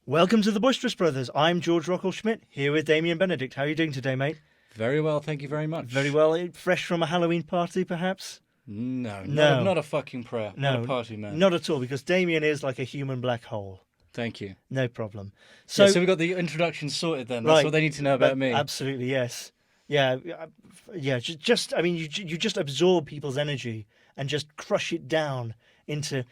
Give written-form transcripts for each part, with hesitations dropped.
Welcome to the Boisterous Brothers. I'm George Rockall-Schmidt, here with Damian Benedict. How are you doing today, mate? Very well, thank you very much. Very well. Fresh from a Halloween party, perhaps? No, No. not a fucking prayer. No, Not a party, man. Not at all, because Damian is like a human black hole. Thank you. No problem. So we got the introduction sorted then. That's right, what they need to know about me. Absolutely, yes. Yeah. I mean, you just absorb people's energy and just crush it down into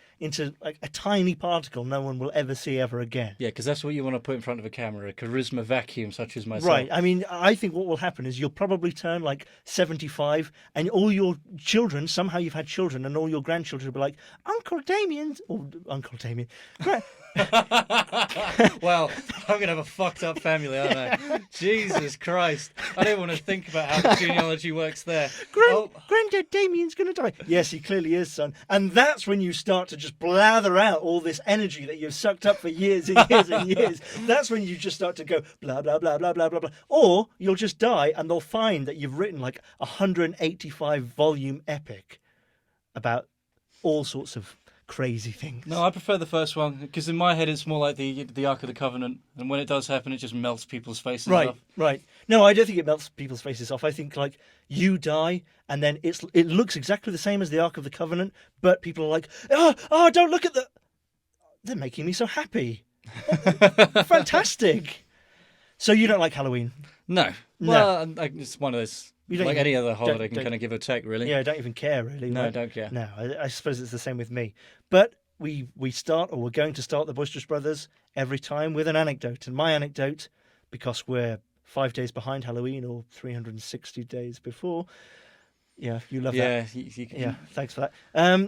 like a tiny particle no one will ever see ever again. Yeah, because that's what you want to put in front of a camera, a charisma vacuum such as myself. Right. I mean, I think what will happen is you'll probably turn like 75 and all your children, somehow you've had children, and all your grandchildren will be like, Uncle Damien, or Uncle Damien. Well, I'm going to have a fucked up family, aren't I? Jesus Christ. I don't want to think about how the genealogy works there. Granddad Damien's going to die. Yes, he clearly is, son. And that's when you start to just blather out all this energy that you've sucked up for years and years and years. That's when you just start to go blah, blah, blah, blah, blah, blah, blah. Or you'll just die and they'll find that you've written like a 185-volume epic about all sorts of crazy things. No, I prefer the first one, because in my head it's more like the Ark of the Covenant, and when it does happen, it just melts people's faces off. Right. No, I don't think it melts people's faces off. I think like you die, and then it looks exactly the same as the Ark of the Covenant, but people are like, oh, don't look at the. They're making me so happy. Fantastic. So you don't like Halloween? No. Well, it's one of those. Like any other holiday can kind of give or take, really. Yeah, I don't even care, really. No, right? I don't care. No, I suppose it's the same with me. But we're going to start the Boisterous Brothers every time with an anecdote. And my anecdote, because we're 5 days behind Halloween or 360 days before. Yeah, you love that. Yeah, thanks for that.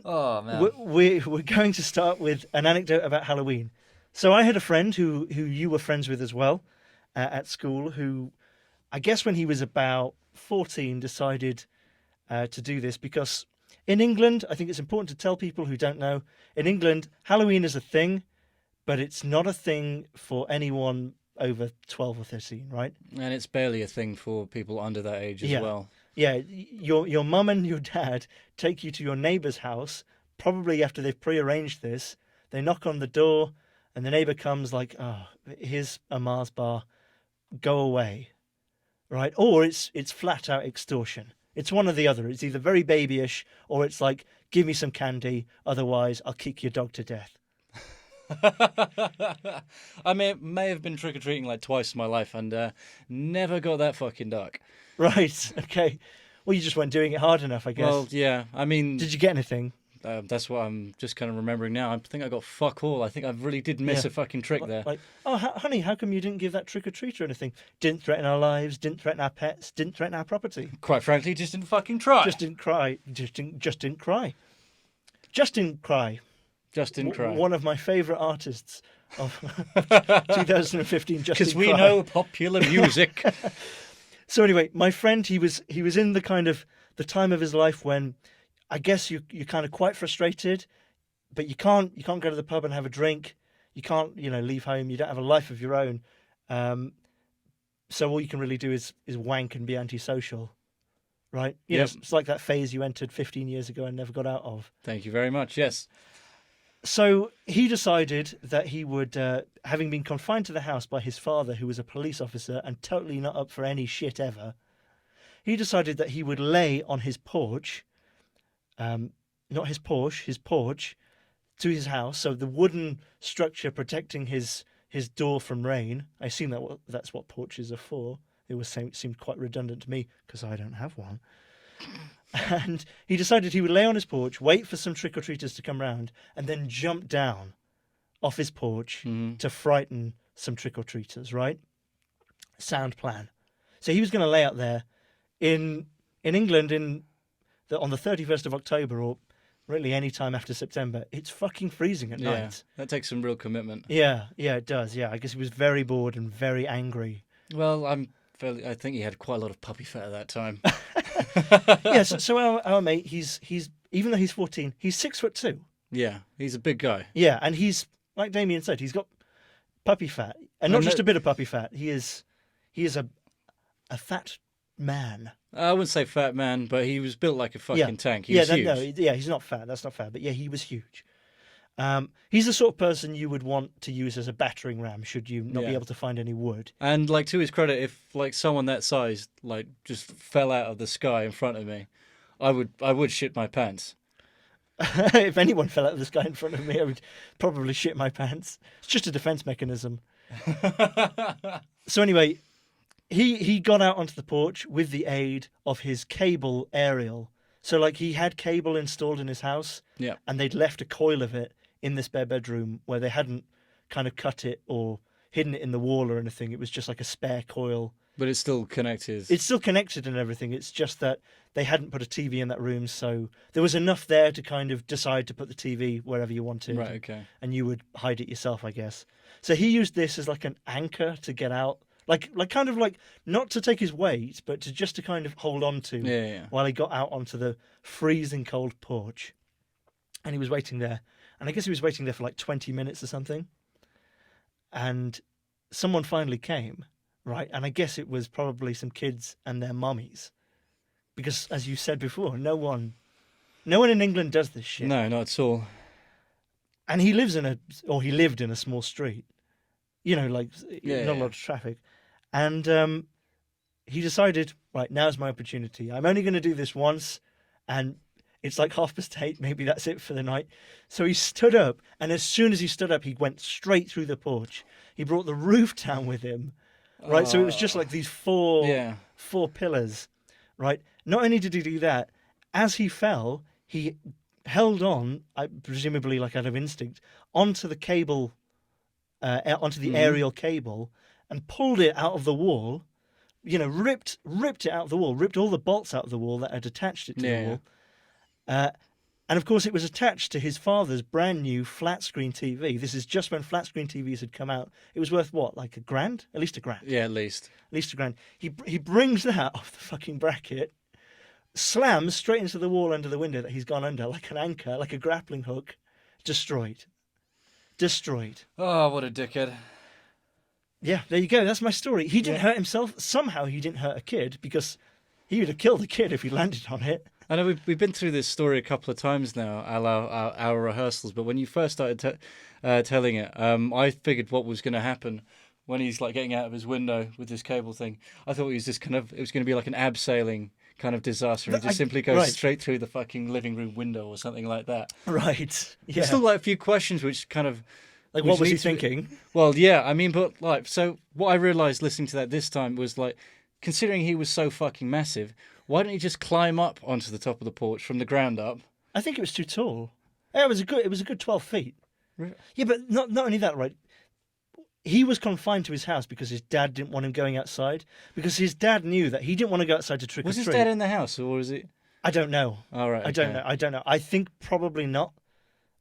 Oh, man. We're going to start with an anecdote about Halloween. So I had a friend who you were friends with as well at school, who I guess when he was about 14 decided to do this, because in England, I think it's important to tell people who don't know, in England, Halloween is a thing, but it's not a thing for anyone over 12 or 13, right? And it's barely a thing for people under that age as well. Yeah, your mum and your dad take you to your neighbour's house, probably after they've prearranged this. They knock on the door, and the neighbour comes like, oh, here's a Mars bar, go away. Right, or it's flat out extortion. It's one or the other. It's either very babyish or it's like, give me some candy, otherwise I'll kick your dog to death. I may have been trick or treating like twice in my life and never got that fucking dark. Right. Okay. Well, you just weren't doing it hard enough, I guess. Well, yeah. I mean, did you get anything? That's what I'm just kind of remembering now. I think I got fuck all. I think I really did miss a fucking trick there. Like, oh, honey, how come you didn't give that trick or treat or anything? Didn't threaten our lives, didn't threaten our pets, didn't threaten our property. Quite frankly, just didn't fucking try. Just didn't cry. Just didn't cry. Just didn't cry. Just didn't cry. One of my favourite artists of 2015. Because we know popular music. So anyway, my friend, he was in the kind of the time of his life when, I guess you're kind of quite frustrated, but you can't go to the pub and have a drink. You can't, leave home. You don't have a life of your own. So all you can really do is wank and be antisocial, right? You know, it's like that phase you entered 15 years ago and never got out of. Thank you very much. Yes. So he decided that he would, having been confined to the house by his father, who was a police officer and totally not up for any shit ever, he decided that he would lay on his porch. Not his Porsche, his porch, to his house. So the wooden structure protecting his door from rain. I assume that's what porches are for. It seemed quite redundant to me because I don't have one. And he decided he would lay on his porch, wait for some trick-or-treaters to come round, and then jump down off his porch to frighten some trick-or-treaters, right? Sound plan. So he was going to lay out there in England on the 31st of October, or really any time after September. It's fucking freezing at night. That takes some real commitment. Yeah, it does. Yeah, I guess he was very bored and very angry. Well, I think he had quite a lot of puppy fat at that time. Yeah, so our mate, he's even though he's 14, he's 6'2". Yeah, he's a big guy. Yeah, and he's, like Damian said, he's got puppy fat, and not just a bit of puppy fat. He is a fat man. I wouldn't say fat man, but he was built like a fucking tank. He was huge. No, he's not fat. That's not fat. But yeah, he was huge. He's the sort of person you would want to use as a battering ram should you not be Yeah. able to find any wood. And like to his credit, if like someone that size like just fell out of the sky in front of me, I would shit my pants. If anyone fell out of the sky in front of me, I would probably shit my pants. It's just a defense mechanism. So anyway, he got out onto the porch with the aid of his cable aerial. So like he had cable installed in his house, Yeah. and they'd left a coil of it in the spare bedroom where they hadn't kind of cut it or hidden it in the wall or anything. It was just like a spare coil. But it's still connected. It's still connected and everything. It's just that they hadn't put a TV in that room, so there was enough there to kind of decide to put the TV wherever you wanted. Right, okay. And you would hide it yourself, I guess. So he used this as like an anchor to get out, like kind of like not to take his weight, but to just to kind of hold on to Yeah. while he got out onto the freezing cold porch. And he was waiting there. And I guess he was waiting there for like 20 minutes or something. And someone finally came, right? And I guess it was probably some kids and their mummies. Because as you said before, no one in England does this shit. No, not at all. And he lived in a small street. You know, like not a lot of traffic. And he decided, right, now's my opportunity. I'm only going to do this once, and it's like 8:30. Maybe that's it for the night. So he stood up, and as soon as he stood up, he went straight through the porch. He brought the roof down with him, right? So it was just like these four pillars, right? Not only did he do that, as he fell, he held on, presumably like out of instinct, onto the cable, onto the aerial cable, and pulled it out of the wall. You know, ripped it out of the wall, ripped all the bolts out of the wall that had attached it to the wall. And of course, it was attached to his father's brand new flat screen TV. This is just when flat screen TVs had come out. It was worth what, like $1,000? At least $1,000. Yeah, at least. At least $1,000. He brings that off the fucking bracket, slams straight into the wall under the window that he's gone under, like an anchor, like a grappling hook. Destroyed. Oh, what a dickhead. Yeah, there you go. That's my story. He didn't hurt himself. Somehow he didn't hurt a kid, because he would have killed a kid if he landed on it. I know we've been through this story a couple of times now, our rehearsals, but when you first started telling it, I figured what was going to happen when he's like getting out of his window with this cable thing. I thought it was going to be like an abseiling kind of disaster. He just simply goes straight through the fucking living room window or something like that. Right. Yeah. There's still like a few questions which kind of... Like, what was he thinking? Well, yeah, I mean, but like, so what I realised listening to that this time was like, considering he was so fucking massive, why didn't he just climb up onto the top of the porch from the ground up? I think it was too tall. Yeah, it was a good 12 feet. Really? Yeah, but not only that, right? He was confined to his house because his dad didn't want him going outside. Because his dad knew that he didn't want to go outside to trick or treat. Was his dad in the house, or was it? I don't know. All right. I don't know. I think probably not.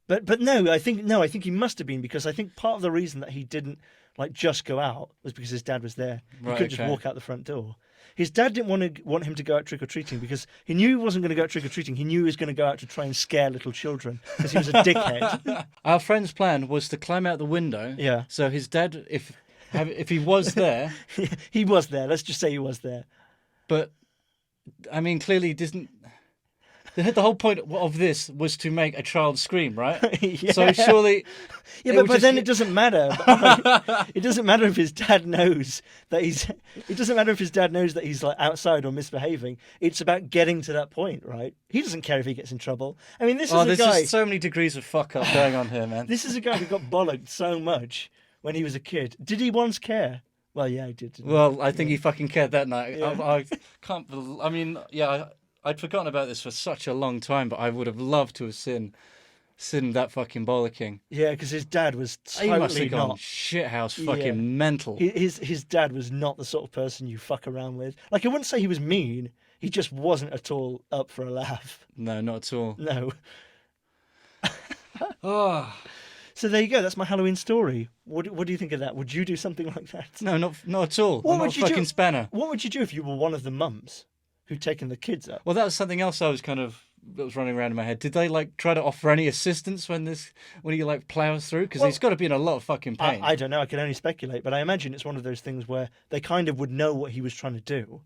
But no, I think he must have been, because I think part of the reason that he didn't like just go out was because his dad was there. He couldn't just walk out the front door. His dad didn't want him to go out trick-or-treating because he knew he wasn't going to go out trick-or-treating. He knew he was going to go out to try and scare little children because he was a dickhead. Our friend's plan was to climb out the window. Yeah. So his dad, if he was there... He was there. Let's just say he was there. But, I mean, clearly he didn't... The whole point of this was to make a child scream, right? Yeah. So surely... Yeah, but then it doesn't matter. It doesn't matter if his dad knows that he's... It doesn't matter if his dad knows that he's like outside or misbehaving. It's about getting to that point, right? He doesn't care if he gets in trouble. I mean, this is a there's guy... just so many degrees of fuck up going on here, man. This is a guy who got bollocked so much when he was a kid. Did he once care? Well, yeah, he did. Well, I think he fucking cared that night. Yeah. I can't believe... I mean, yeah... I'd forgotten about this for such a long time, but I would have loved to have seen that fucking bollocking. Yeah, because his dad was totally he must have gone not... shithouse fucking mental. His dad was not the sort of person you fuck around with. Like, I wouldn't say he was mean. He just wasn't at all up for a laugh. No, not at all. No. Oh. So there you go. That's my Halloween story. What do you think of that? Would you do something like that? No, not at all. What I'm would not you a fucking do? spanner. What would you do if you were one of the mums who'd taken the kids up? Well, that was something else that was running around in my head. Did they like try to offer any assistance when he like plows through? Because he's got to be in a lot of fucking pain. I don't know. I can only speculate, but I imagine it's one of those things where they kind of would know what he was trying to do,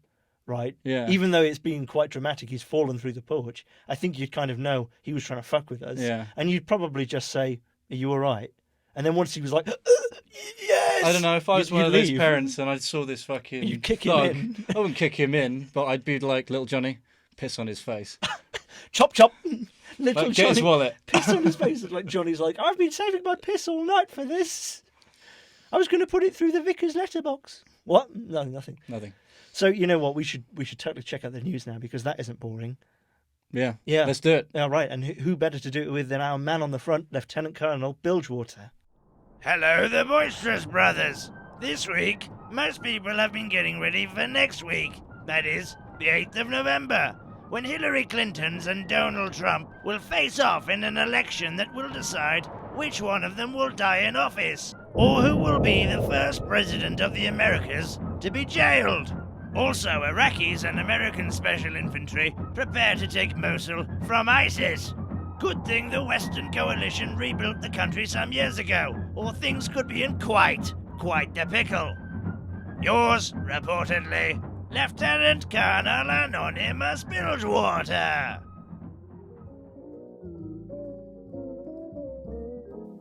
right? Yeah. Even though it's been quite dramatic, he's fallen through the porch. I think you'd kind of know he was trying to fuck with us. Yeah. And you'd probably just say, Are you all right? And then once he was like, yes! I don't know, if I was one you'd of those leave. parents and I saw this fucking You'd kick him thug, in. I wouldn't kick him in, but I'd be like, little Johnny, piss on his face. Chop, chop. Little Like, get his Johnny wallet. piss on his face. Like Johnny's like, I've been saving my piss all night for this. I was going to put it through the vicar's letterbox. What? No, nothing. Nothing. So you know what? We should totally check out the news now because that isn't boring. Yeah. Yeah. Let's do it. Yeah, right. And who better to do it with than our man on the front, Lieutenant-Colonel Bilgewater? Hello, the Boisterous Brothers. This week, most people have been getting ready for next week. That is, the 8th of November, when Hillary Clinton's and Donald Trump will face off in an election that will decide which one of them will die in office, or who will be the first president of the Americas to be jailed. Also, Iraqis and American Special Infantry prepare to take Mosul from ISIS. Good thing the Western Coalition rebuilt the country some years ago, or things could be in quite the pickle. Yours, reportedly, Lieutenant-Colonel Anonymous Bilgewater.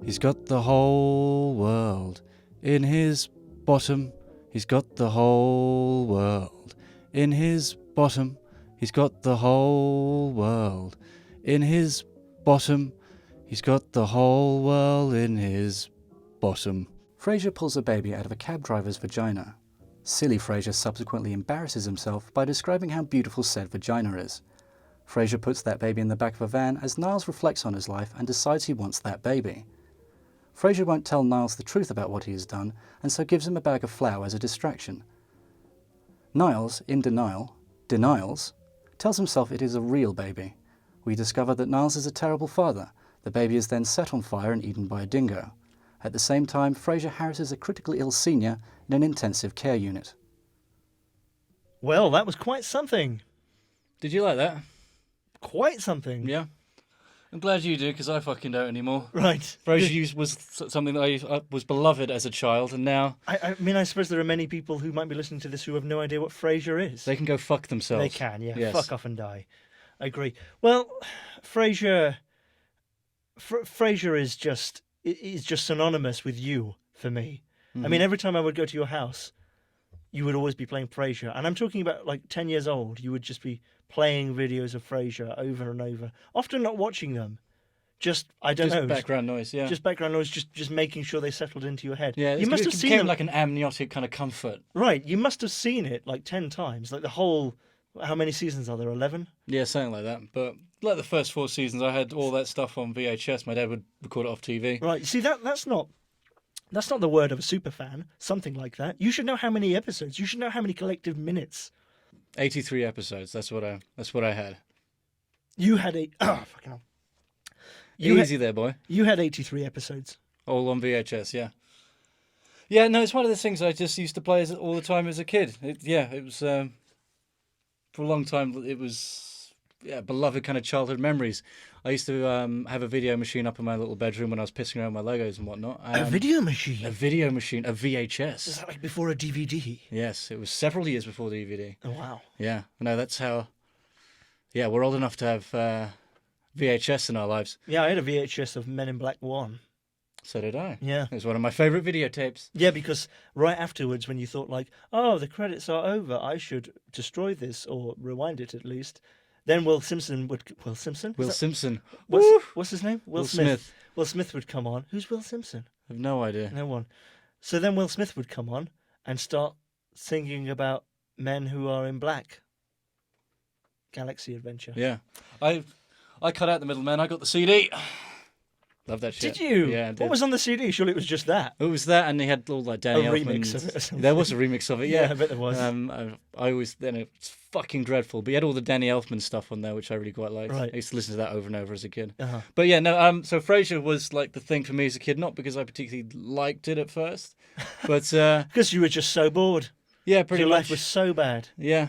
He's got the whole world in his bottom. He's got the whole world in his bottom. He's got the whole world in his bottom. He's got the whole world in his bottom. Frasier pulls a baby out of a cab driver's vagina. Silly Frasier subsequently embarrasses himself by describing how beautiful said vagina is. Frasier puts that baby in the back of a van as Niles reflects on his life and decides he wants that baby. Frasier won't tell Niles the truth about what he has done, and so gives him a bag of flour as a distraction. Niles, in denials, tells himself it is a real baby. We discover that Niles is a terrible father. The baby is then set on fire and eaten by a dingo. At the same time, Frasier harasses a critically ill senior in an intensive care unit. Well, that was quite something. Did you like that? Quite something. Yeah. I'm glad you do, because I fucking don't anymore. Right. Frasier was something that I was beloved as a child, and now I mean, I suppose there are many people who might be listening to this who have no idea what Frasier is. they can go fuck themselves. They can, yeah. Yes. Fuck off and die. I agree. Well, Frasier is just synonymous with you for me. I mean, every time I would go to your house, you would always be playing Frasier. And I'm talking about like 10 years old. You would just be playing videos of Frasier over and over. Often not watching them. Just, I don't know. Background noise, yeah. Just background noise, just making sure they settled into your head. Yeah, you must have seen became them. like an amniotic kind of comfort. Right, you must have seen it like 10 times. Like the whole, how many seasons are there, 11? Yeah, something like that. But like the first 4 seasons, I had all that stuff on VHS. My dad would record it off TV. Right, you see, that's not the word of a super fan, something like that. You should know how many episodes. You should know how many collective minutes. 83 episodes. That's what I had. You had fucking hell. Easy there, boy. You had 83 episodes. All on VHS, yeah. Yeah, no, it's one of the things I just used to play all the time as a kid. It was for a long time. It was beloved kind of childhood memories. I used to have a video machine up in my little bedroom when I was pissing around with my Legos and whatnot. A video machine? A video machine, a VHS. Is that like before a DVD? Yes, it was several years before the DVD. Oh, wow. Yeah, no, that's how... Yeah, we're old enough to have VHS in our lives. Yeah, I had a VHS of Men in Black 1. So did I. Yeah. It was one of my favourite videotapes. Yeah, because right afterwards, when you thought like, oh, the credits are over, I should destroy this, or rewind it at least, then Will Simpson. Simpson. What's his name? Will Smith. Will Smith would come on. Who's Will Simpson? I have no idea. No one. So then Will Smith would come on and start singing about men who are in black. Galaxy Adventure. Yeah. I cut out the middleman. I got the CD. Love that shit. Did you? Yeah, I did. What was on the CD? Surely it was just that. It was that, and they had all like Danny Elfman. Remix of it or something. There was a remix of it, yeah. Yeah, I bet there was. I always, then it's fucking dreadful, but he had all the Danny Elfman stuff on there, which I really quite liked. Right. I used to listen to that over and over as a kid. Uh-huh. But yeah, no, so Frasier was like the thing for me as a kid, not because I particularly liked it at first, but... Because you were just so bored. Yeah, pretty Your much. life was so bad. Yeah.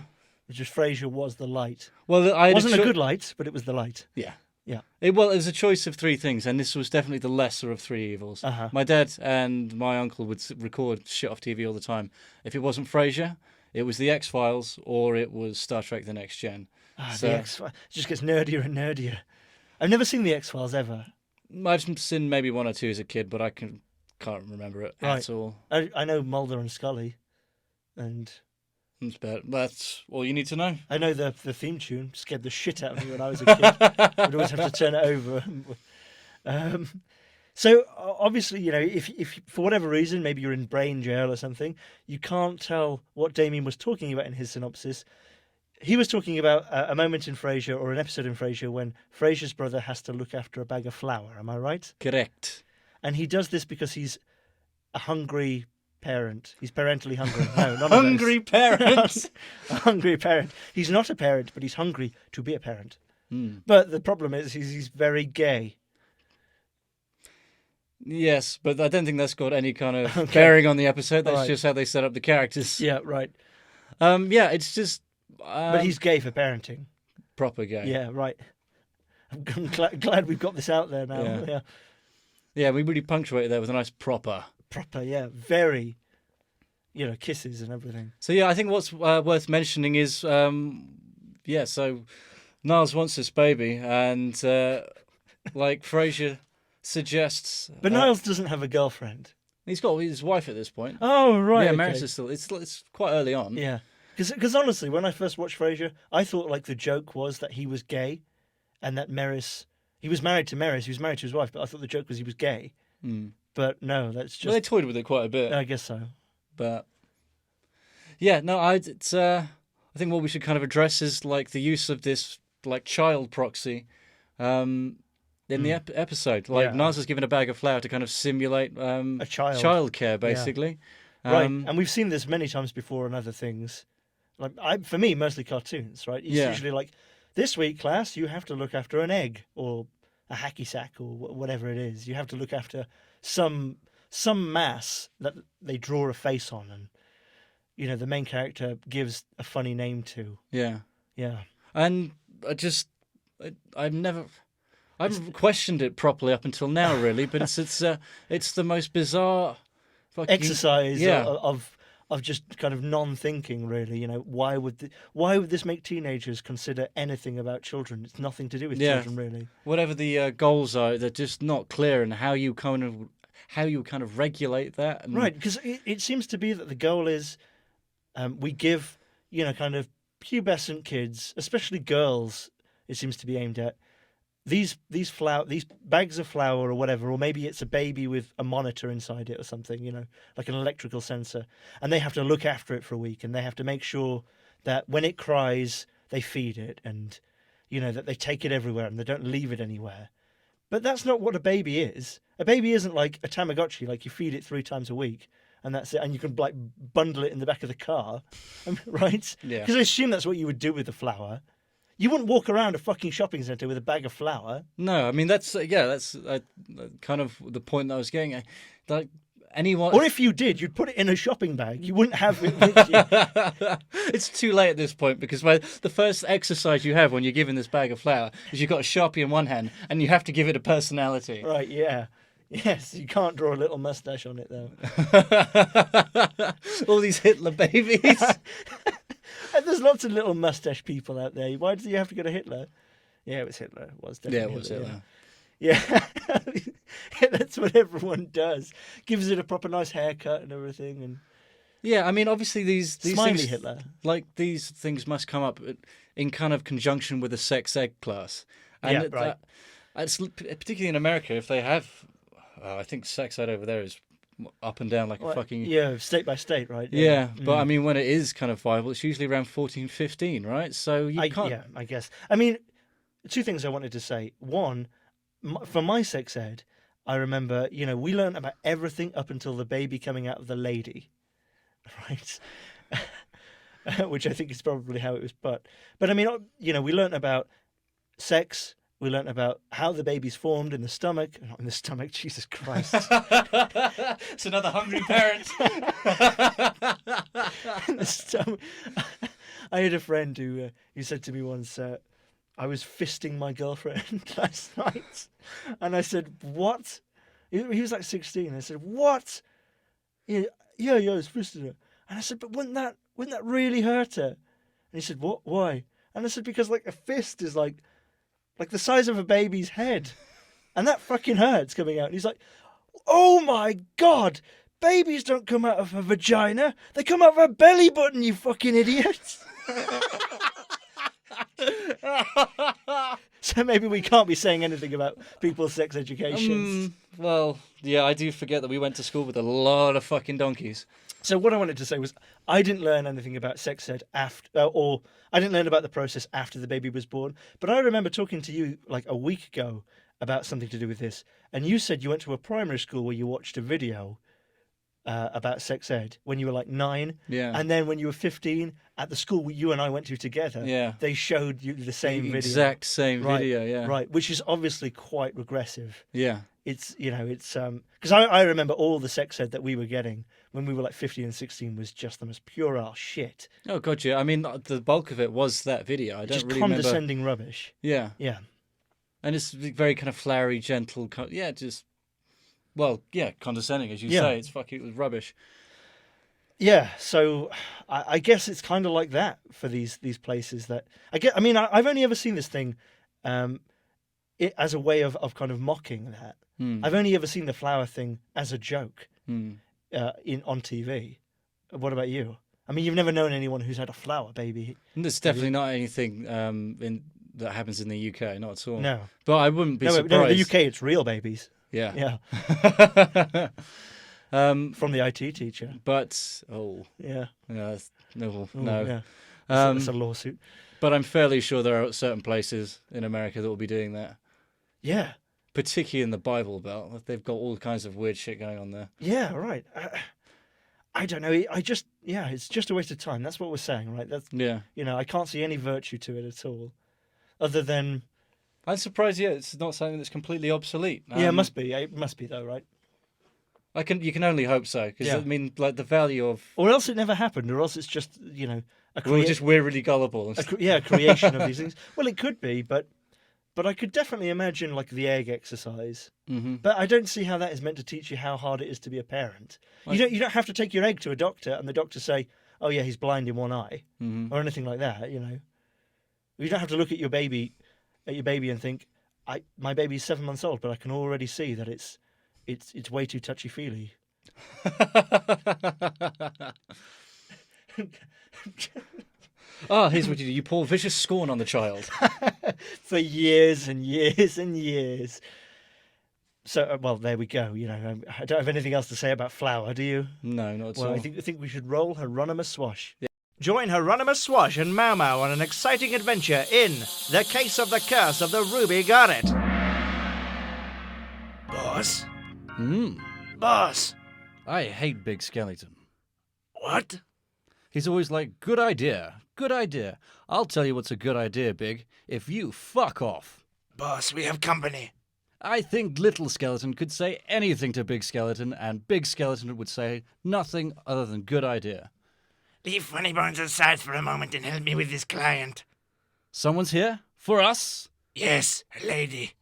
Just Frasier was the light. Well, It wasn't a good light, but it was the light. Yeah. Yeah. It was a choice of 3 things, and this was definitely the lesser of 3 evils. Uh-huh. My dad and my uncle would record shit off TV all the time. If it wasn't Frasier, it was The X-Files, or it was Star Trek The Next Gen. The X-Files. It just gets nerdier and nerdier. I've never seen The X-Files ever. I've seen maybe one or two as a kid, but I can't remember it at all. I know Mulder and Scully, and That's all you need to know. I know the theme tune. Scared the shit out of me when I was a kid. I'd always have to turn it over. So obviously, if for whatever reason, maybe you're in brain jail or something, you can't tell what Damian was talking about in his synopsis. He was talking about a moment in Frasier, or an episode in Frasier, when Frasier's brother has to look after a bag of flour. Am I right? Correct. And he does this because he's a hungry parent. He's parentally hungry. No, not Hungry parent. A hungry parent. He's not a parent, but he's hungry to be a parent. Mm. But the problem is he's very gay. Yes, but I don't think that's got any kind of bearing on the episode. That's Right. just how they set up the characters. Yeah, right. Yeah, it's just. But he's gay for parenting. Proper gay. Yeah, right. I'm glad we've got this out there now. Yeah. Yeah. Yeah, we really punctuated there with a nice proper. Proper, yeah. Very, kisses and everything. So yeah, I think what's worth mentioning is, so Niles wants this baby, and like Frasier suggests, But Niles doesn't have a girlfriend. he's got his wife at this point. Oh, right. Yeah, okay. Maris is still. It's quite early on. Yeah. Because honestly, when I first watched Frasier, I thought like the joke was that he was gay, and that he was married to Maris, he was married to his wife, but I thought the joke was he was gay. Mm. But no, that's just. Well, they toyed with it quite a bit. I guess so. But yeah, no, I think what we should kind of address is like the use of this like child proxy in the episode. Like Niles is given a bag of flour to kind of simulate A child. childcare, basically. Right, and we've seen this many times before in other things. Like for me, mostly cartoons. Right, it's usually like, this week, class, you have to look after an egg or a hacky sack or whatever it is. You have to look after some mass that they draw a face on, and the main character gives a funny name to. Yeah. Yeah. And I haven't questioned it properly up until now, really. But it's the most bizarre Exercise of just kind of non-thinking, really. Why would this make teenagers consider anything about children? It's nothing to do with children, really. Whatever the goals are, they're just not clear, and how you kind of regulate that. And... Right, because it seems to be that the goal is we give kind of pubescent kids, especially girls, it seems to be aimed at, these bags of flour or whatever, or maybe it's a baby with a monitor inside it or something, like an electrical sensor, and they have to look after it for a week, and they have to make sure that when it cries, they feed it, and that they take it everywhere and they don't leave it anywhere. But that's not what a baby is. A baby isn't like a Tamagotchi, like you feed it 3 times a week and that's it, and you can like bundle it in the back of the car, right? Yeah. Because I assume that's what you would do with the flour. You wouldn't walk around a fucking shopping centre with a bag of flour. No, I mean that's kind of the point that I was getting at. Like anyone, or if you did, you'd put it in a shopping bag. You wouldn't have it with you. It's too late at this point, because the first exercise you have when you're given this bag of flour is you've got a Sharpie in one hand and you have to give it a personality. Right? Yeah. Yes, you can't draw a little mustache on it though. All these Hitler babies. And there's lots of little mustache people out there. Why do you have to go to Hitler? Yeah, it was Hitler. It was definitely Yeah, it was Hitler. Yeah. Yeah, that's what everyone does. Gives it a proper nice haircut and everything. And yeah, I mean, obviously these Smiley things, Hitler. like these things must come up in kind of conjunction with a sex ed class. And Yeah, right. It's particularly in America, if they have, I think sex ed over there is up and down like a fucking... Yeah, state by state, right? Yeah, but I mean, when it is kind of viable, it's usually around 14, 15, right? So you can't... Yeah, I guess. I mean, 2 things I wanted to say. One, for my sex ed, I remember, we learned about everything up until the baby coming out of the lady, right? Which I think is probably how it was put. But I mean, we learned about sex. We learnt about how the baby's formed in the stomach. Not in the stomach, Jesus Christ. It's another hungry parent. In the stomach. I had a friend who said to me once, I was fisting my girlfriend last night. And I said, what? He was like 16. I said, what? Yeah, I was fisting her. And I said, but wouldn't that really hurt her? And he said, what? Why? And I said, because like a fist is like the size of a baby's head. And that fucking hurts coming out. And he's like, oh my God, babies don't come out of a vagina. They come out of a belly button, you fucking idiots. So maybe we can't be saying anything about people's sex educations. Well, yeah, I do forget that we went to school with a lot of fucking donkeys. So what I wanted to say was I didn't learn anything about sex ed or I didn't learn about the process after the baby was born. But I remember talking to you like a week ago about something to do with this. And you said you went to a primary school where you watched a video about sex ed when you were like 9. Yeah. And then when you were 15, at the school you and I went to together, they showed you the same video. Exact same video, yeah. Right, which is obviously quite regressive. Yeah. It's, because I remember all the sex ed that we were getting when we were like 15 and 16 was just the most pure ass shit. Oh, God, yeah. I mean, the bulk of it was that video. I don't Just really condescending rubbish. Yeah. Yeah. And it's very kind of flowery, gentle, condescending, as you Yeah. say. It was rubbish. Yeah, so I guess it's kind of like that for these places that I've only ever seen this thing as a way of kind of mocking that. I've only ever seen the flower thing as a joke on TV. What about you? I mean, you've never known anyone who's had a flower baby. There's definitely not anything that happens in the UK, not at all. No. But I wouldn't be surprised. No, in the UK it's real babies. Yeah. Yeah. From the IT teacher. But, Yeah. no. Yeah. It's a lawsuit. But I'm fairly sure there are certain places in America that will be doing that. Yeah. Particularly in the Bible Belt. They've got all kinds of weird shit going on there. Yeah, right. I don't know. It's just a waste of time. That's what we're saying, right? I can't see any virtue to it at all. Other than... I'm surprised, it's not something that's completely obsolete. Yeah, it must be. It must be, though, right? You can only hope so, because, I mean, like, the value of... Or else it never happened, or else it's just, we're really gullible. a creation of these things. Well, it could be, but I could definitely imagine, like, the egg exercise. Mm-hmm. But I don't see how that is meant to teach you how hard it is to be a parent. You don't have to take your egg to a doctor and the doctor say, oh, yeah, he's blind in one eye, or anything like that, You don't have to look at your baby and think, my baby's 7 months old, but I can already see that it's way too touchy-feely. Here's what you do. You pour vicious scorn on the child. For years and years and years. So, well, there we go. I don't have anything else to say about flour, do you? No, not at all. Well, I think we should roll Hieronymus Swash. Yeah. Join Hieronymus Swash and Mau Mau on an exciting adventure in The Case of the Curse of the Ruby Garnet. Boss? Boss! I hate Big Skeleton. What? He's always like, good idea, good idea. I'll tell you what's a good idea, Big, if you fuck off. Boss, we have company. I think Little Skeleton could say anything to Big Skeleton, and Big Skeleton would say nothing other than good idea. Leave Funny Bones aside for a moment and help me with this client. Someone's here? For us? Yes, a lady.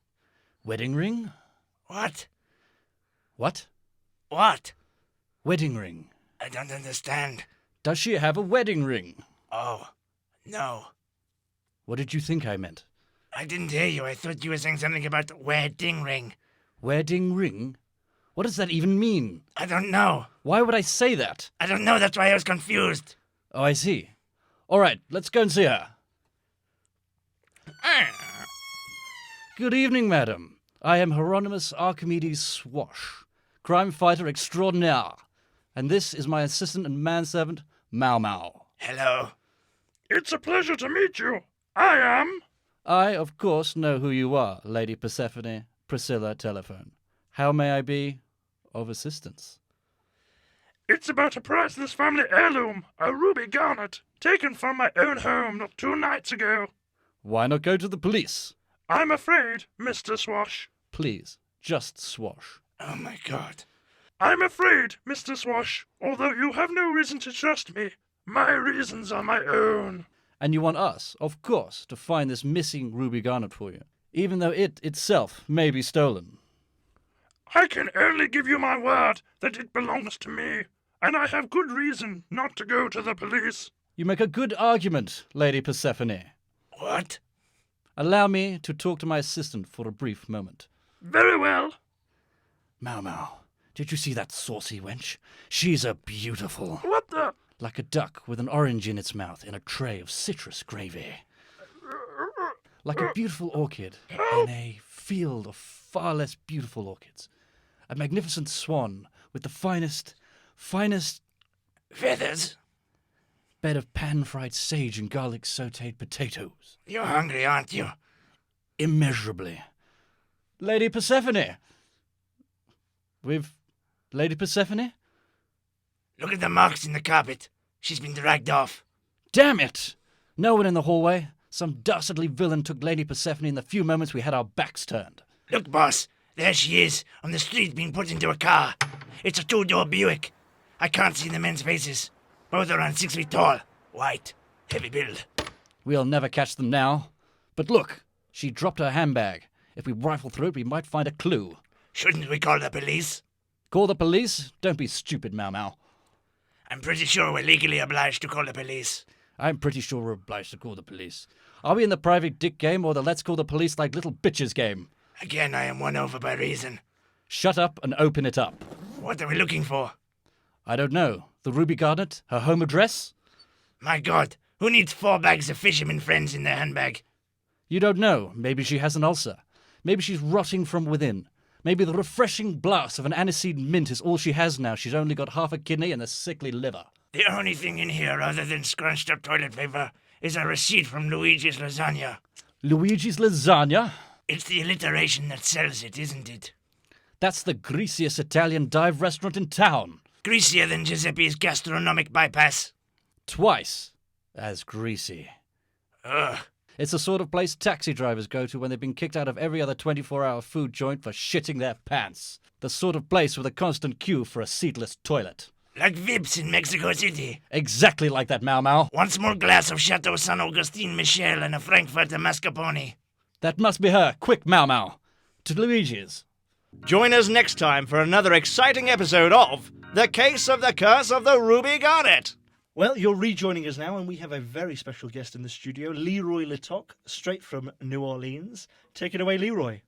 Wedding ring? What? What? What? Wedding ring. I don't understand. Does she have a wedding ring? Oh, no. What did you think I meant? I didn't hear you. I thought you were saying something about wedding ring. Wedding ring? What does that even mean? I don't know. Why would I say that? I don't know. That's why I was confused. Oh, I see. All right, let's go and see her. Good evening, madam. I am Hieronymus Archimedes Swash, crime fighter extraordinaire. And this is my assistant and manservant, Mau Mau. Hello. It's a pleasure to meet you. I am... I, of course, know who you are, Lady Persephone Priscilla Telephone. How may I be of assistance? It's about a priceless family heirloom, a ruby garnet, taken from my own home not 2 nights ago. Why not go to the police? I'm afraid, Mr. Swash. Please, just Swash. Oh, my God. I'm afraid, Mr. Swash, although you have no reason to trust me. My reasons are my own. And you want us, of course, to find this missing ruby garnet for you, even though it itself may be stolen. I can only give you my word that it belongs to me, and I have good reason not to go to the police. You make a good argument, Lady Persephone. What? Allow me to talk to my assistant for a brief moment. Very well. Mau, did you see that saucy wench? She's a beautiful. What the? Like a duck with an orange in its mouth in a tray of citrus gravy. Like a beautiful orchid in a field of far less beautiful orchids. A magnificent swan with the finest Feathers? bed of pan-fried sage and garlic sautéed potatoes. You're hungry, aren't you? Immeasurably. Lady Persephone! We've... Lady Persephone? Look at the marks in the carpet. She's been dragged off. Damn it! No one in the hallway. Some dastardly villain took Lady Persephone in the few moments we had our backs turned. Look, boss. There she is, on the street being put into a car. It's a two-door Buick. I can't see the men's faces. Both are around 6 feet tall. White. Heavy build. We'll never catch them now. But look, she dropped her handbag. If we rifle through it, we might find a clue. Shouldn't we call the police? Call the police? Don't be stupid, Mau. I'm pretty sure we're legally obliged to call the police. I'm pretty sure we're obliged to call the police. Are we in the private dick game or the let's call the police like little bitches game? Again, I am won over by reason. Shut up and open it up. What are we looking for? I don't know. The ruby garnet? Her home address? My God, who needs 4 bags of fisherman friends in their handbag? You don't know. Maybe she has an ulcer. Maybe she's rotting from within. Maybe the refreshing blast of an aniseed mint is all she has now. She's only got half a kidney and a sickly liver. The only thing in here other than scrunched up toilet paper is a receipt from Luigi's Lasagna. Luigi's Lasagna? It's the alliteration that sells it, isn't it? That's the greasiest Italian dive restaurant in town. Greasier than Giuseppe's gastronomic bypass. Twice as greasy. Ugh. It's the sort of place taxi drivers go to when they've been kicked out of every other 24-hour food joint for shitting their pants. The sort of place with a constant queue for a seatless toilet. Like Vips in Mexico City. Exactly like that, Mau. Once more glass of Chateau San Augustin Michel and a Frankfurter mascarpone. That must be her. Quick, Mau. To Luigi's. Join us next time for another exciting episode of The Case of the Curse of the Ruby Garnet. Well, you're rejoining us now, and we have a very special guest in the studio, Leroy LaToc, straight from New Orleans. Take it away, Leroy.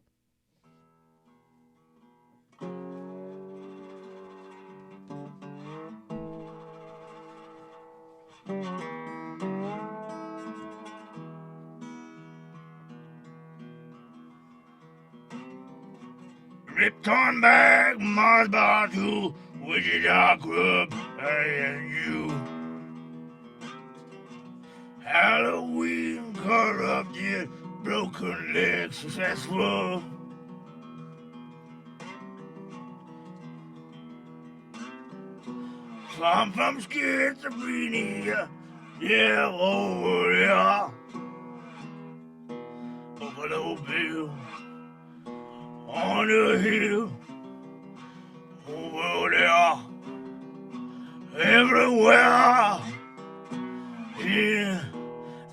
Return back, Mars Bar 2, Wichita Club, and you. Halloween corrupted, broken leg successful. I'm from schizophrenia, yeah, over there. Buffalo Bill, on the hill, over there, everywhere, in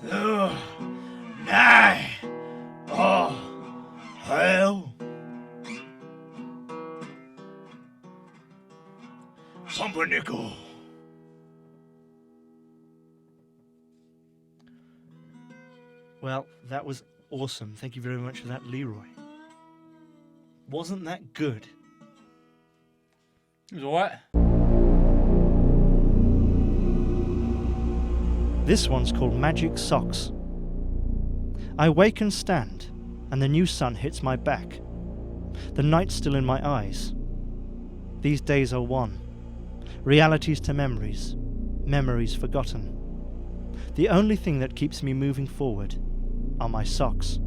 the night of hell. Pumpernickel. Well, that was awesome. Thank you very much for that, Leroy. Wasn't that good? It was alright. This one's called Magic Socks. I wake and stand, and the new sun hits my back. The night's still in my eyes. These days are one. Realities to memories, memories forgotten. The only thing that keeps me moving forward are my socks.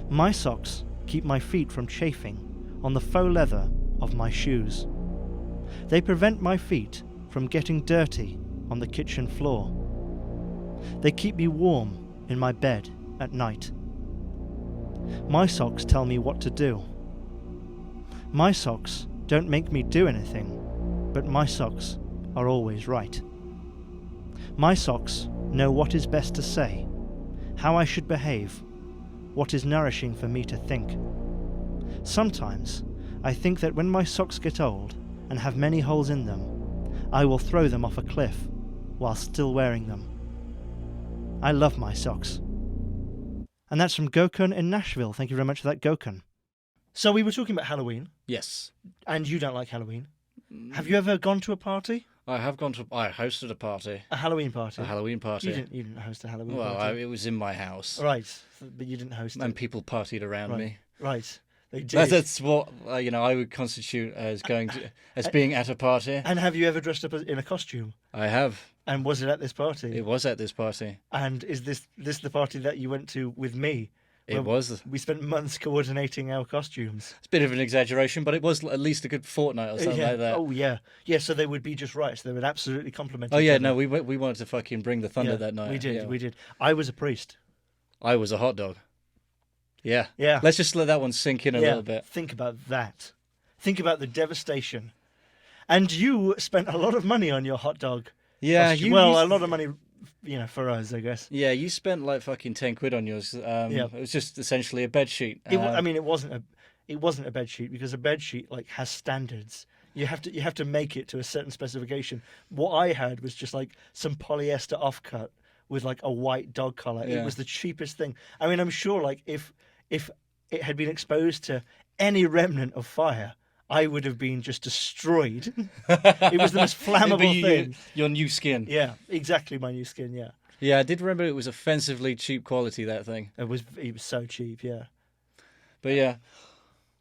My socks keep my feet from chafing on the faux leather of my shoes. They prevent my feet from getting dirty on the kitchen floor. They keep me warm in my bed at night. My socks tell me what to do. My socks don't make me do anything, but my socks are always right. My socks know what is best to say, how I should behave, what is nourishing for me to think. Sometimes I think that when my socks get old and have many holes in them, I will throw them off a cliff while still wearing them. I love my socks. And that's from Gokun in Nashville. Thank you very much for that, Gokun. So we were talking about Halloween, Yes. and you don't like Halloween. Have you ever gone to a party? I hosted a party. A Halloween party? A Halloween party. You didn't host a Halloween Well, party. it was in my house. Right, but you didn't host And it. people partied around Right. me. Right, they did. That's what I would constitute as being at a party. And have you ever dressed up in a costume? I have. And was it at this party? It was at this party. And is this the party that you went to with me? It Well, was. We spent months coordinating our costumes. It's a bit of an exaggeration, but it was at least a good fortnight or something yeah. like that. Oh yeah, yeah. So they would be just right. So they would absolutely complement. Oh each yeah, other. no, we wanted to fucking bring the thunder Yeah, that night. We did. Yeah. We did. I was a priest. I was a hot dog. Yeah. Yeah. Let's just let that one sink in a little bit. Think about that. Think about the devastation. And you spent a lot of money on your hot dog. Yeah, costume. A lot of money, for us, I guess. Yeah, you spent like fucking 10 quid on yours. Yeah. It was just essentially a bed sheet. It wasn't a bed sheet because a bed sheet has standards. You have to make it to a certain specification. What I had was just like some polyester offcut with like a white dog collar. Yeah. It was the cheapest thing. I mean, I'm sure if it had been exposed to any remnant of fire, I would have been just destroyed. It was the most flammable thing. Your new skin. Yeah, exactly, my new skin. Yeah, Yeah, I did remember it was offensively cheap quality, that thing. it was so cheap. Yeah, But yeah,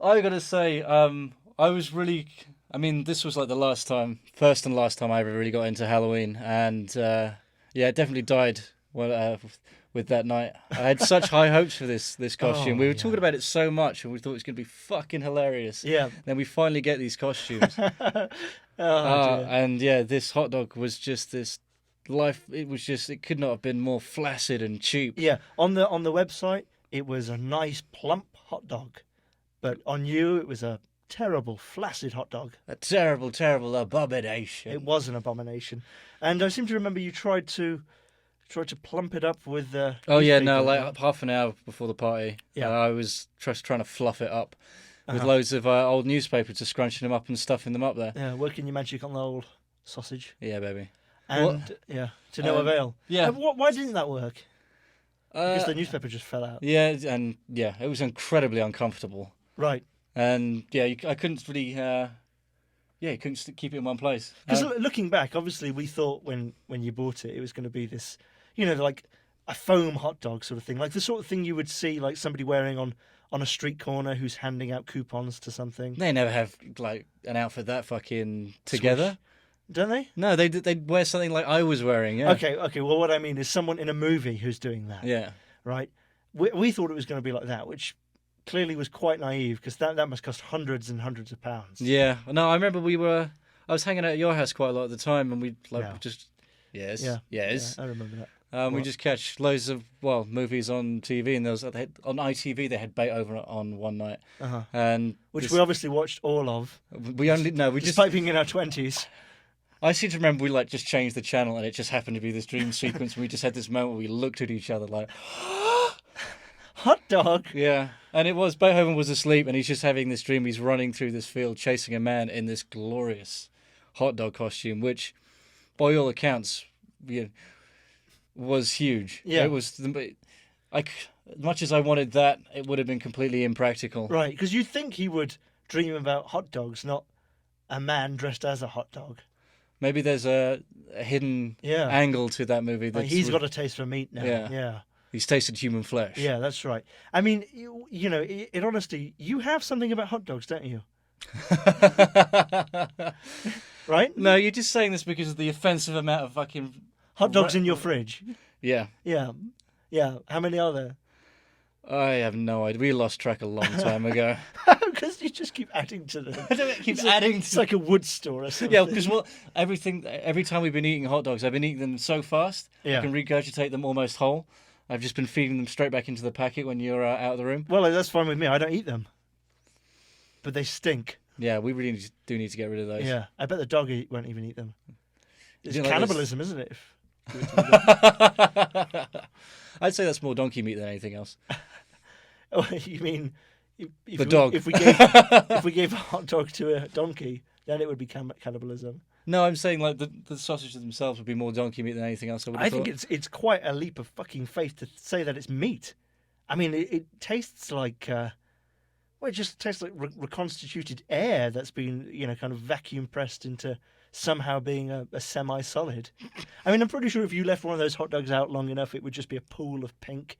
I gotta say, I was really. I mean, this was like the first and last time I ever really got into Halloween, and it definitely died with that night. I had such high hopes for this costume. We were talking about it so much, and we thought it was gonna be fucking hilarious. yeah. Then we finally get these costumes, Dear. and this hot dog was just this life. It could not have been more flaccid and cheap. Yeah, on the website, it was a nice plump hot dog, but on you, it was a terrible flaccid hot dog. A terrible, terrible abomination. It was an abomination, and I seem to remember you tried to plump it up with. Oh yeah, newspaper. no, like half an hour before the party, Yeah. I was just trying to fluff it up with Uh-huh. loads of old newspapers, just scrunching them up and stuffing them up there. Yeah, working your magic on the old sausage, Yeah, baby. and to no avail. yeah. Why didn't that work? Because Uh, the newspaper just fell out. yeah, and it was incredibly uncomfortable, Right. and I couldn't really, you couldn't keep it in one place. Because looking back, obviously we thought when you bought it, it was going to be this, like a foam hot dog sort of thing, like the sort of thing you would see like somebody wearing on a street corner who's handing out coupons to something. They never have like an outfit that fucking together. Don't they? No, they'd wear something like I was wearing. Yeah. Okay. Well, what I mean is someone in a movie who's doing that. Yeah. Right. We thought it was going to be like that, which clearly was quite naive because that must cost hundreds and hundreds of pounds. Yeah. No, I remember I was hanging out at your house quite a lot at the time, and we Yeah. just. Yes. Yeah. Yes. Yeah, I remember that. We What? just catch loads of movies on TV, and on ITV they had Beethoven on one night, Uh-huh. and Which we obviously watched all of, we just despite being in our 20s. I seem to remember we just changed the channel, and it just happened to be this dream sequence, and we just had this moment where we looked at each other like, Hot dog. yeah, and it was Beethoven was asleep, and he's just having this dream. He's running through this field chasing a man in this glorious hot dog costume, which, by all accounts, was huge. Yeah. It was. As much as I wanted that, it would have been completely impractical. Right, because you'd think he would dream about hot dogs, not a man dressed as a hot dog. Maybe there's a hidden Yeah. angle to that movie. Like, he's got a taste for meat now. Yeah. Yeah. He's tasted human flesh. Yeah, that's right. I mean, in honesty, you have something about hot dogs, don't you? Right? No, you're just saying this because of the offensive amount of fucking. Hot dogs in your fridge. Yeah. Yeah. Yeah. How many are there? I have no idea. We lost track a long time ago. Because you just keep adding to them. It's like a wood store or something. Yeah, because every time we've been eating hot dogs, I've been eating them so fast, Yeah. I can regurgitate them almost whole. I've just been feeding them straight back into the packet when you're out of the room. Well, that's fine with me. I don't eat them. But they stink. Yeah, we really do need to get rid of those. Yeah. I bet the dog won't even eat them. It's You know, like cannibalism, isn't it? I'd say that's more donkey meat than anything else. Oh, you mean if The dog. If we gave a hot dog to a donkey, then it would be cannibalism. No, I'm saying like the sausages themselves would be more donkey meat than anything else. I think it's quite a leap of fucking faith to say that it's meat. I mean, it tastes like Well, it just tastes like reconstituted air that's been, kind of vacuum pressed into somehow being a semi-solid. I mean, I'm pretty sure if you left one of those hot dogs out long enough, it would just be a pool of pink.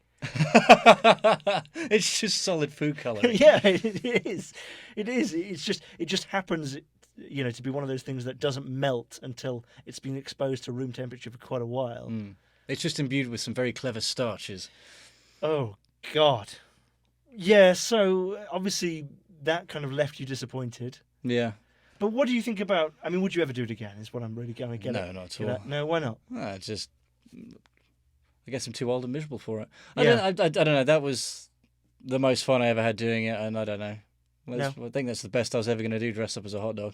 It's just solid food coloring. Yeah, it is. It is. It just happens, to be one of those things that doesn't melt until it's been exposed to room temperature for quite a while. It's just imbued with some very clever starches. Oh, God. Yeah, so obviously that kind of left you disappointed. Yeah. But what do you think about... I mean, would you ever do it again, is what I'm really going to get at. No, not at all. No, why not? I guess I'm too old and miserable for it. Yeah. I don't know. That was the most fun I ever had doing it, and I don't know. No. I think that's the best I was ever going to do, dress up as a hot dog.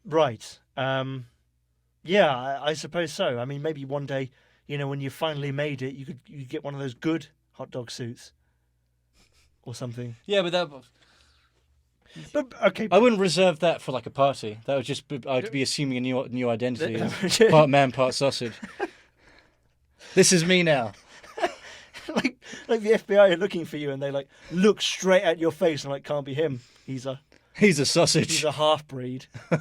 Right. Yeah, I suppose so. I mean, maybe one day, when you finally made it, you could get one of those good hot dog suits or something. Yeah, but But okay, I wouldn't reserve that for like a party. That would just be, I'd be assuming a new identity, part man, part sausage. This is me now. like the FBI are looking for you, and they like look straight at your face and like, can't be him. He's a sausage. He's a half breed. And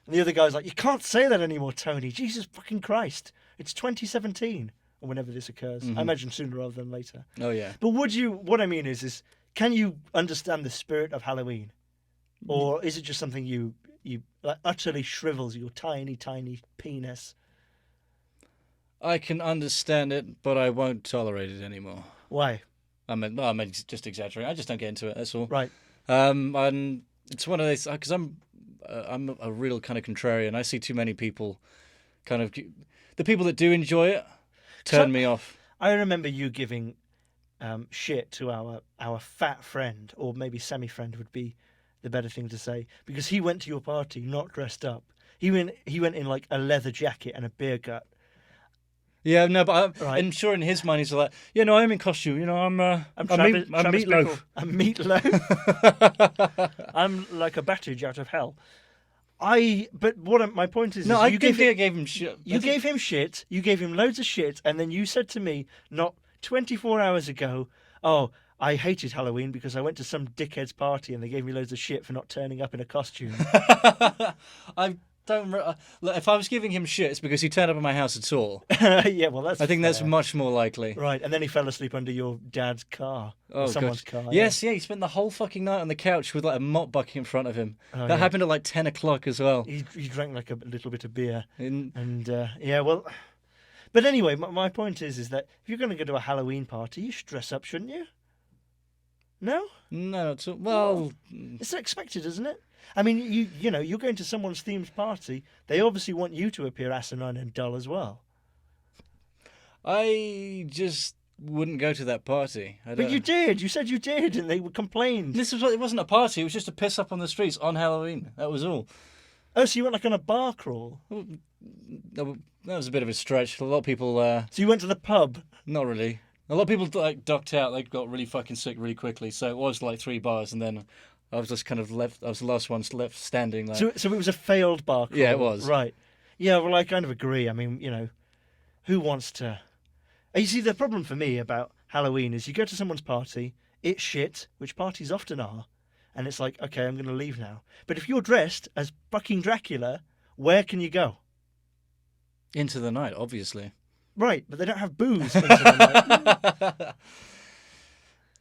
the other guy's like, you can't say that anymore, Tony. Jesus fucking Christ. It's 2017, or whenever this occurs. I imagine sooner rather than later. Oh yeah. But what I mean is can you understand the spirit of Halloween? Or is it just something you like, utterly shrivels your tiny, tiny penis? I can understand it, but I won't tolerate it anymore. Why? I mean, just exaggerating. I just don't get into it. That's all. Right. And it's one of those because I'm a real kind of contrarian. I see too many people, kind of the people that do enjoy it, turn me off. I remember you giving shit to our fat friend, or maybe semi-friend would be the better thing to say, because he went to your party not dressed up. He went in like a leather jacket and a beer gut. Yeah, no, but Right. I'm sure in his mind he's like, I'm in costume. I'm Travis meatloaf. Bickle. I'm meatloaf. I'm like a battage out of hell. But my point is, No, is I you gave him shit. You gave him shit. You gave him loads of shit, and then you said to me, not 24 hours ago, "Oh, I hated Halloween because I went to some dickhead's party and they gave me loads of shit for not turning up in a costume." I don't. Look, if I was giving him shit, it's because he turned up at my house at all. Yeah, well, that's. I think that's fair. much more likely. Right, and then he fell asleep under your dad's car, or Oh, someone's gosh. car. Yes, yeah, he spent the whole fucking night on the couch with like a mop bucket in front of him. Oh, that yeah. happened at like 10 o'clock as well. He drank like a little bit of beer, In- and yeah, well. But anyway, my point is that if you're going to go to a Halloween party, you should dress up, shouldn't you? No? No, it's well. It's expected, isn't it? I mean, you're going to someone's themed party. They obviously want you to appear asinine and dull as well. I just wouldn't go to that party. But you did. You said you did, and they complained. It wasn't a party. It was just a piss up on the streets on Halloween. That was all. Oh, so you went like on a bar crawl? That was a bit of a stretch. A lot of people. So you went to the pub? Not really. A lot of people like ducked out. They got really fucking sick really quickly. So it was like 3 bars, and then I was just kind of left. I was the last one left standing. Like, So it was a failed bar crawl? Yeah, it was. Right. Yeah, well, I kind of agree. I mean, who wants to... You see, the problem for me about Halloween is you go to someone's party, it's shit, which parties often are, and it's like, okay, I'm going to leave now. But if you're dressed as fucking Dracula, where can you go? into the night, obviously. Right, but they don't have booze into the night.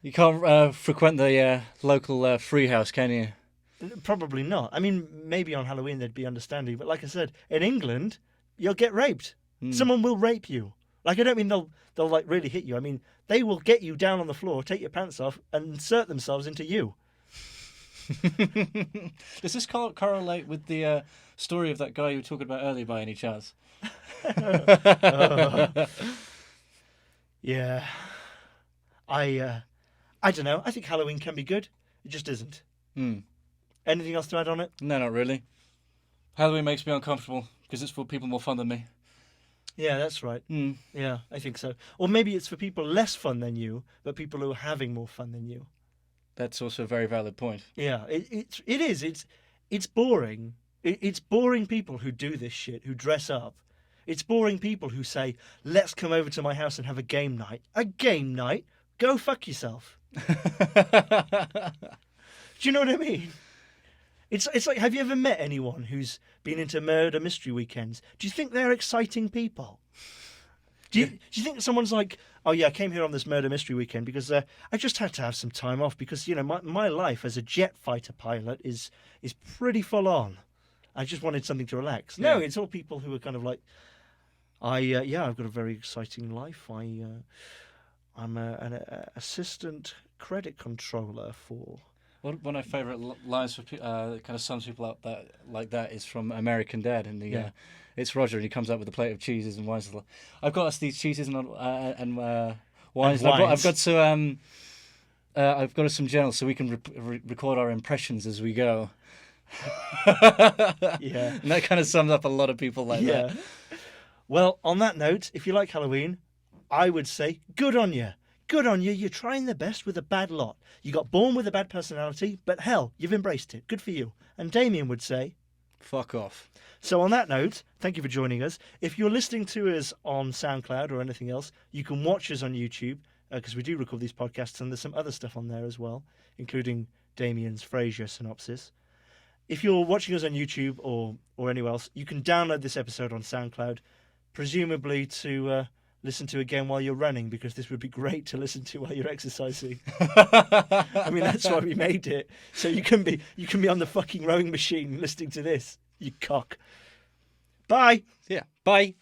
You can't frequent the local free house, can you? Probably not. I mean, maybe on Halloween they'd be understanding, but like I said, in England, you'll get raped. Someone will rape you. Like, I don't mean they'll like really hit you. I mean, they will get you down on the floor, take your pants off, and insert themselves into you. Does this correlate with the story of that guy you were talking about earlier by any chance? Yeah. I don't know. I think Halloween can be good. It just isn't. Anything else to add on it? No, not really. Halloween makes me uncomfortable because it's for people more fun than me. Yeah, that's right. Yeah, I think so. Or maybe it's for people less fun than you, but people who are having more fun than you. That's also a very valid point. Yeah, it is. It's boring. It's boring people who do this shit, who dress up. It's boring people who say, let's come over to my house and have a game night. A game night? Go fuck yourself. Do you know what I mean? It's like, have you ever met anyone who's been into murder mystery weekends? Do you think they're exciting people? Do you think someone's like, oh yeah, I came here on this murder mystery weekend because I just had to have some time off because, you know, my life as a jet fighter pilot is pretty full on. I just wanted something to relax. No, it's all people who are kind of like, I've got a very exciting life. I'm an assistant credit controller for... One of my favourite lines for kind of sums people up that is from American Dad, and it's Roger, and he comes up with a plate of cheeses and wines. I've got us these cheeses and wines. And wines. I've got us some journals so we can record our impressions as we go. Yeah, and that kind of sums up a lot of people like that. Well, on that note, if you like Halloween, I would say good on you. Good on you. You're trying the best with a bad lot. You got born with a bad personality, but hell, you've embraced it. Good for you. And Damian would say, fuck off. So on that note, thank you for joining us. If you're listening to us on SoundCloud or anything else, you can watch us on YouTube, because we do record these podcasts, and there's some other stuff on there as well, including Damian's Frasier synopsis. If you're watching us on YouTube or anywhere else, you can download this episode on SoundCloud, presumably to listen to again while you're running, because this would be great to listen to while you're exercising. I mean, that's why we made it. So you can be on the fucking rowing machine listening to this, you cock. Bye. Yeah. Bye.